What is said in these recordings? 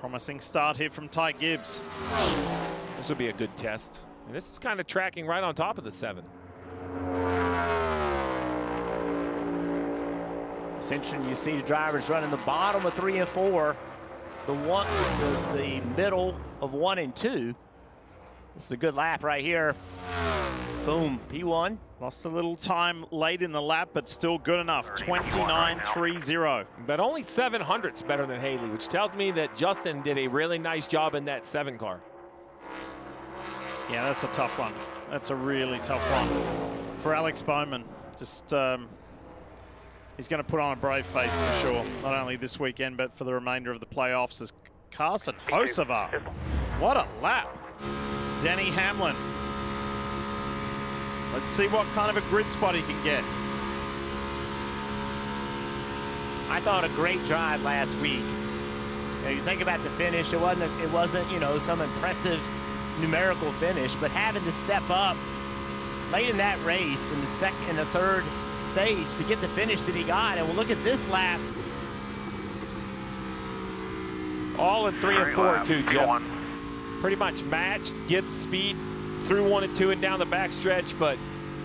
Promising start here from Ty Gibbs. This would be a good test. And this is kind of tracking right on top of the 7. It's interesting, you see the drivers running the bottom of 3 and 4, the middle of 1 and 2. This is a good lap right here. Boom, P1. Lost a little time late in the lap, but still good enough. 29.30. But only 700's better than Haley, which tells me that Justin did a really nice job in that 7 car. Yeah, that's a tough one. That's a really tough one for Alex Bowman. Just he's going to put on a brave face for sure, not only this weekend, but for the remainder of the playoffs. As Carson Hocevar, what a lap. Denny Hamlin. Let's see what kind of a grid spot he can get. I thought a great drive last week. You think about the finish, it wasn't, you know, some impressive numerical finish, but having to step up late in that race in the second and the third stage to get the finish that he got. And we'll look at this lap. All in 3 and 4 too, Jeff. Pretty much matched Gibbs' speed through 1 and 2 and down the backstretch, but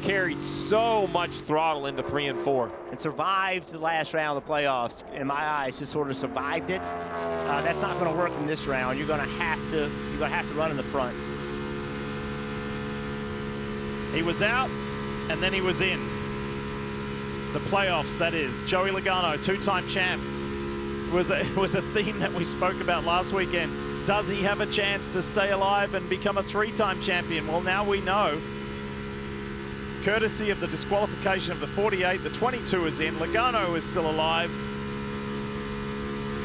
carried so much throttle into 3 and 4. And survived the last round of the playoffs. In my eyes, just sort of survived it. That's not going to work in this round. You're going to have to run in the front. He was out, and then he was in. The playoffs, that is. Joey Logano, 2-time champ. It was a theme that we spoke about last weekend. Does he have a chance to stay alive and become a 3-time champion? Well, now we know. Courtesy of the disqualification of the 48, the 22 is in. Logano is still alive.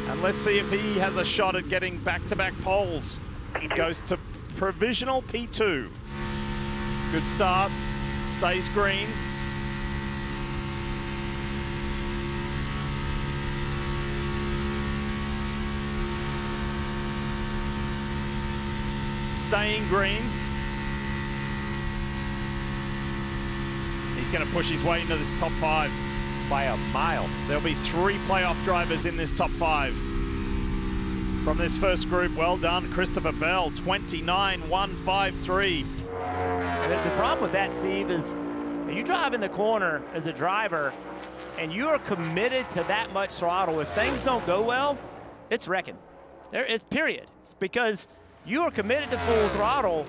And let's see if he has a shot at getting back-to-back poles. Goes to provisional P2. Good start, stays green. Staying green. He's going to push his way into this top 5 by a mile. There'll be 3 playoff drivers in this top 5. From this first group, well done, Christopher Bell, 29.153. The problem with that, Steve, is you drive in the corner as a driver and you are committed to that much throttle. If things don't go well, it's wrecking. It's period. It's because you are committed to full throttle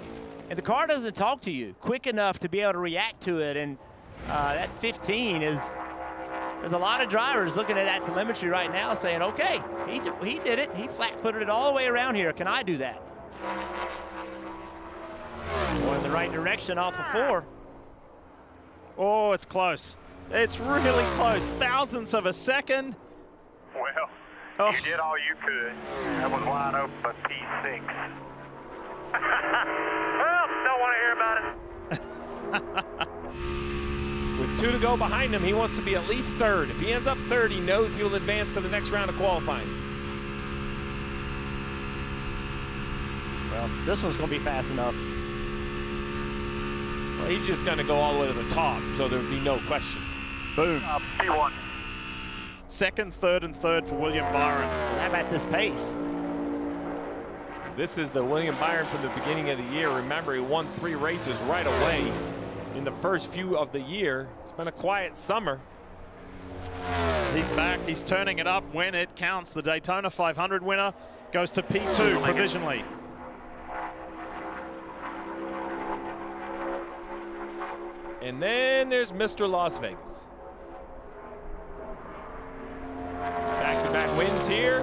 and the car doesn't talk to you quick enough to be able to react to it. And that 15 is, there's a lot of drivers looking at that telemetry right now saying, okay, he did it. He flat-footed it all the way around here. Can I do that? Going in the right direction off of 4. Oh, it's close. It's really close. Thousandths of a second. Well, you did all you could. That was wide open for P6. Well, don't want to hear about it. With 2 to go behind him, he wants to be at least 3rd. If he ends up 3rd, he knows he'll advance to the next round of qualifying. Well, this one's going to be fast enough. Well, he's just going to go all the way to the top, so there'll be no question. Boom. P1. Second, third, and third for William Byron. How about this pace? This is the William Byron from the beginning of the year. Remember, he won 3 races right away in the first few of the year. It's been a quiet summer. He's back. He's turning it up when it counts. The Daytona 500 winner goes to P2 provisionally. And then there's Mr. Las Vegas. Back-to-back wins here.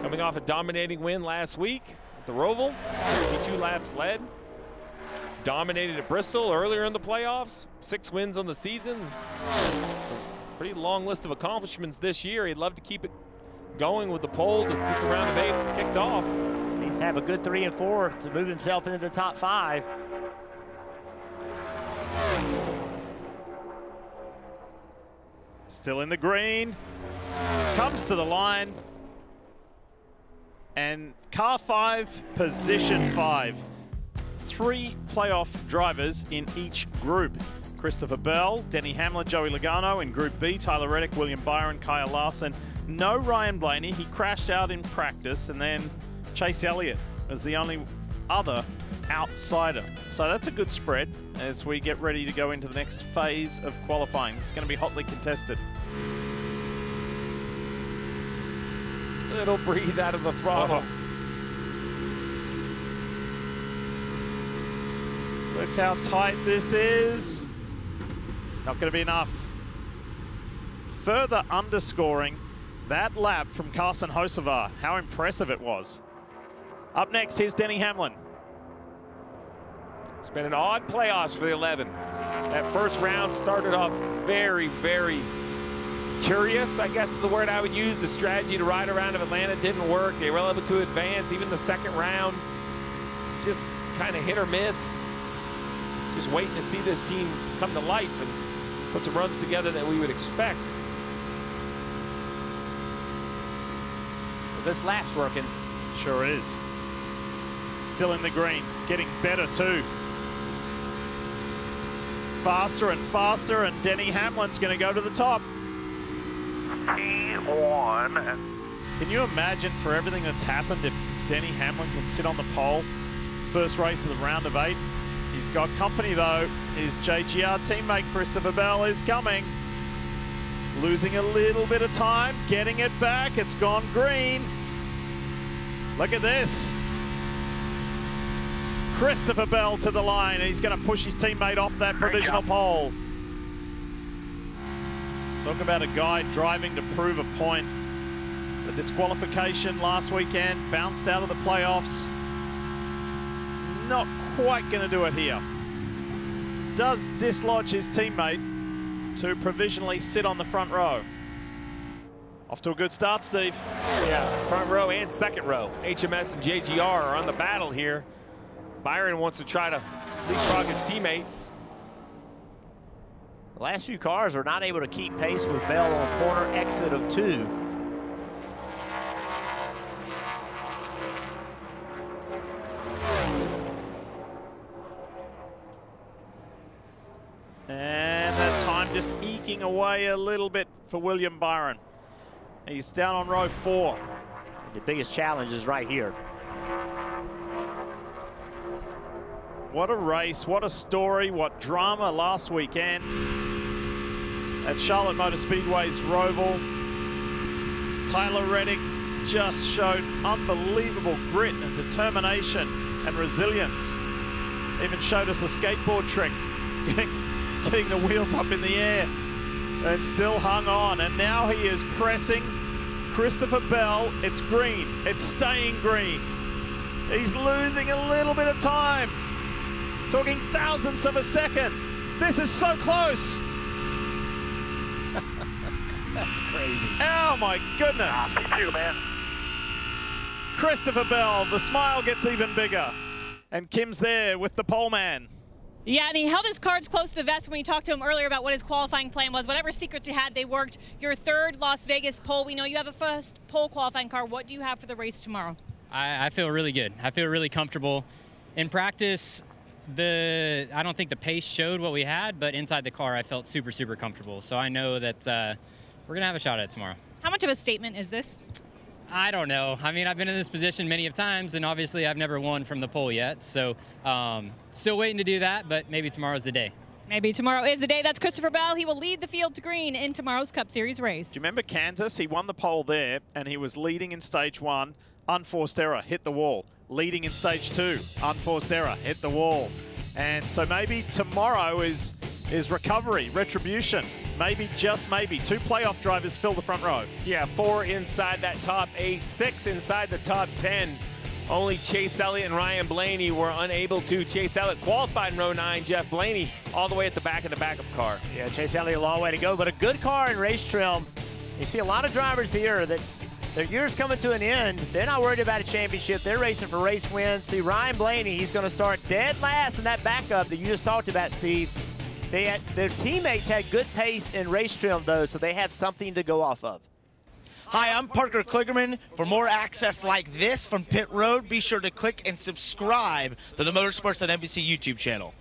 Coming off a dominating win last week at the Roval. 62 laps led. Dominated at Bristol earlier in the playoffs. 6 wins on the season. Pretty long list of accomplishments this year. He'd love to keep it going with the pole to get the round of 8 kicked off. He needs to have a good 3 and 4 to move himself into the top 5. Still in the green. Comes to the line. And car 5, position 5. 3 playoff drivers in each group. Christopher Bell, Denny Hamlin, Joey Logano. In Group B, Tyler Reddick, William Byron, Kyle Larson, no Ryan Blaney. He crashed out in practice, and then Chase Elliott was the only other outsider. So that's a good spread as we get ready to go into the next phase of qualifying. It's going to be hotly contested. Little breathe out of the throttle. Look how tight this is. Not going to be enough. Further underscoring that lap from Carson Hocevar, how impressive it was. Up next, here's Denny Hamlin. It's been an odd playoffs for the 11. That first round started off very, very curious, I guess is the word I would use. The strategy to ride around of Atlanta didn't work. They were able to advance. Even the second round, just kind of hit or miss. Just waiting to see this team come to life and put some runs together that we would expect. Well, this lap's working. Sure is. Still in the green, getting better too. Faster and faster, and Denny Hamlin's going to go to the top. P1. Can you imagine for everything that's happened if Denny Hamlin can sit on the pole first race of the round of 8? He's got company though. His JGR teammate Christopher Bell is coming. Losing a little bit of time, getting it back. It's gone green. Look at this. Christopher Bell to the line, and he's going to push his teammate off that provisional pole. Talk about a guy driving to prove a point. The disqualification last weekend, bounced out of the playoffs. Not quite going to do it here. Does dislodge his teammate to provisionally sit on the front row. Off to a good start, Steve. Yeah, front row and second row. HMS and JGR are on the battle here. Byron wants to try to leapfrog his teammates. The last few cars are not able to keep pace with Bell on corner exit of 2. And that time just eking away a little bit for William Byron. He's down on row 4. The biggest challenge is right here. What a race, what a story, what drama last weekend at Charlotte Motor Speedway's Roval. Tyler Reddick just showed unbelievable grit and determination and resilience. Even showed us a skateboard trick, getting the wheels up in the air, and still hung on. And now he is pressing Christopher Bell. It's green, it's staying green. He's losing a little bit of time. Talking thousandths of a second. This is so close. That's crazy. Oh my goodness. P2, man. Christopher Bell, the smile gets even bigger. And Kim's there with the pole man. Yeah, and he held his cards close to the vest when we talked to him earlier about what his qualifying plan was. Whatever secrets he had, they worked. Your third Las Vegas pole. We know you have a first pole qualifying car. What do you have for the race tomorrow? I feel really good. I feel really comfortable. In practice, I don't think the pace showed what we had, but inside the car, I felt super, super comfortable. So I know that we're going to have a shot at it tomorrow. How much of a statement is this? I don't know. I mean, I've been in this position many of times, and obviously I've never won from the pole yet. So still waiting to do that, but maybe tomorrow's the day. Maybe tomorrow is the day. That's Christopher Bell. He will lead the field to green in tomorrow's Cup Series race. Do you remember Kansas? He won the pole there, and he was leading in stage 1. Unforced error, hit the wall. Leading in stage 2, unforced error, hit the wall. And so maybe tomorrow is recovery, retribution. Maybe, just maybe, 2 playoff drivers fill the front row. Yeah, 4 inside that top 8, 6 inside the top 10. Only Chase Elliott and Ryan Blaney were unable to. Chase Elliott qualified in row 9. Jeff Blaney all the way at the back of the backup car. Yeah, Chase Elliott a long way to go, but a good car in race trim. You see a lot of drivers here that their year's coming to an end. They're not worried about a championship. They're racing for race wins. See, Ryan Blaney, he's going to start dead last in that backup that you just talked about, Steve. Their teammates had good pace in race trim, though, so they have something to go off of. Hi, I'm Parker Kligerman. For more access like this from Pit Road, be sure to click and subscribe to the Motorsports at NBC YouTube channel.